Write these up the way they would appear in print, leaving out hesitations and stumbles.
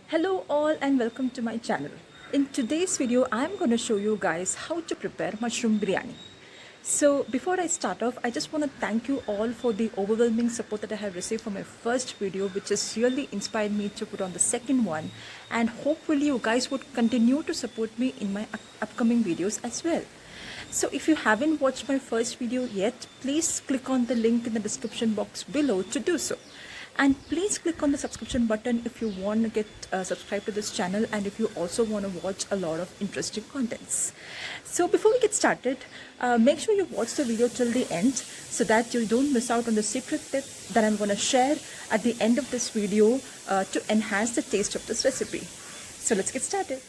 Hello all and welcome to my channel. In today's video I'm going to show you guys how to prepare mushroom biryani. So before I start off, I just want to thank you all for the overwhelming support that I have received for my first video, which has really inspired me to put on the second one, and hopefully you guys would continue to support me in my upcoming videos as well. So if you haven't watched my first video yet, please click on the link in the description box below to do so. And please click on the subscription button if you want to get subscribed to this channel and if you also want to watch a lot of interesting contents. So before we get started, make sure you watch the video till the end so that you don't miss out on the secret tip that I'm going to share at the end of this video to enhance the taste of this recipe. So let's get started.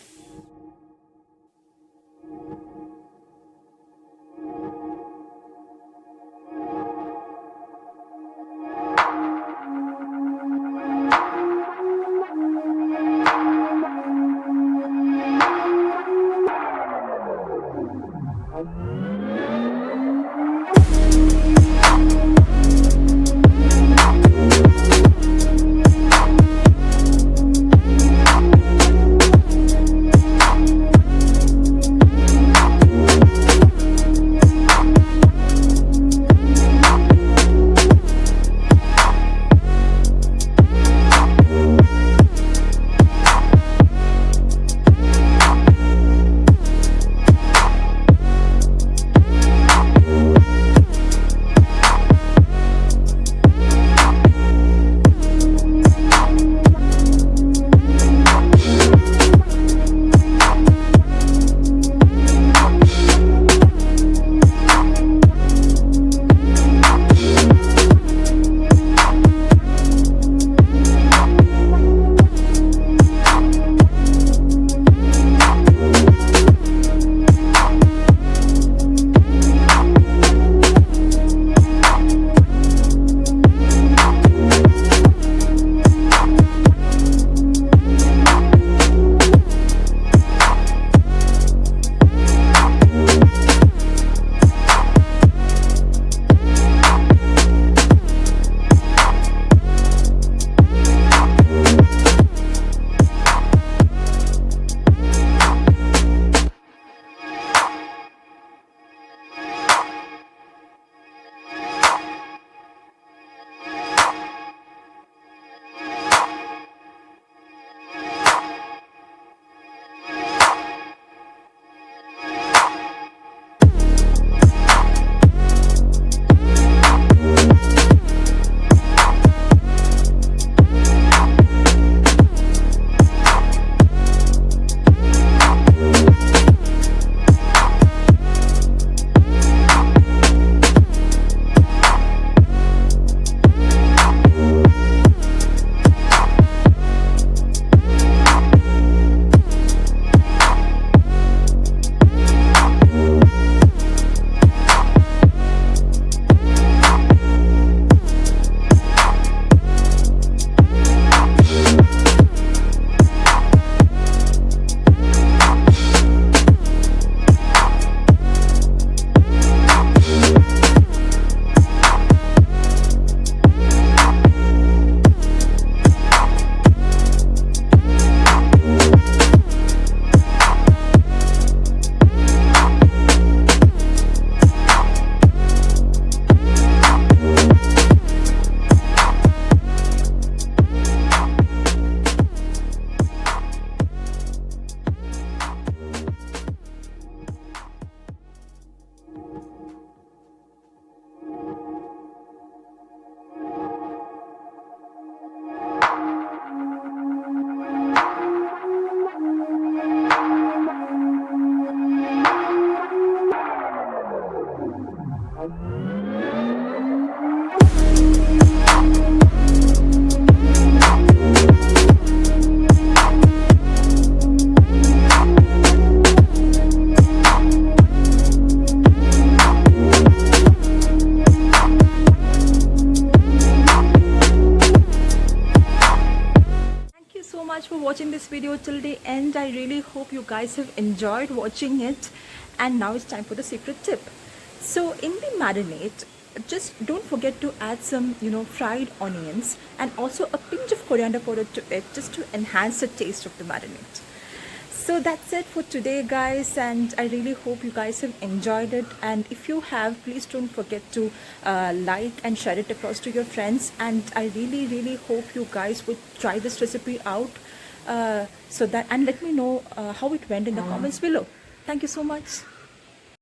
Much for watching this video till the end. I really hope you guys have enjoyed watching it, and now it's time for the secret tip. So in the marinade, just don't forget to add some, fried onions and also a pinch of coriander powder to it, just to enhance the taste of the marinade. So that's it for today, guys, and I really hope you guys have enjoyed it. And if you have, please don't forget to like and share it across to your friends. And I really hope you guys would try this recipe out, and let me know how it went in the comments below. Thank you so much.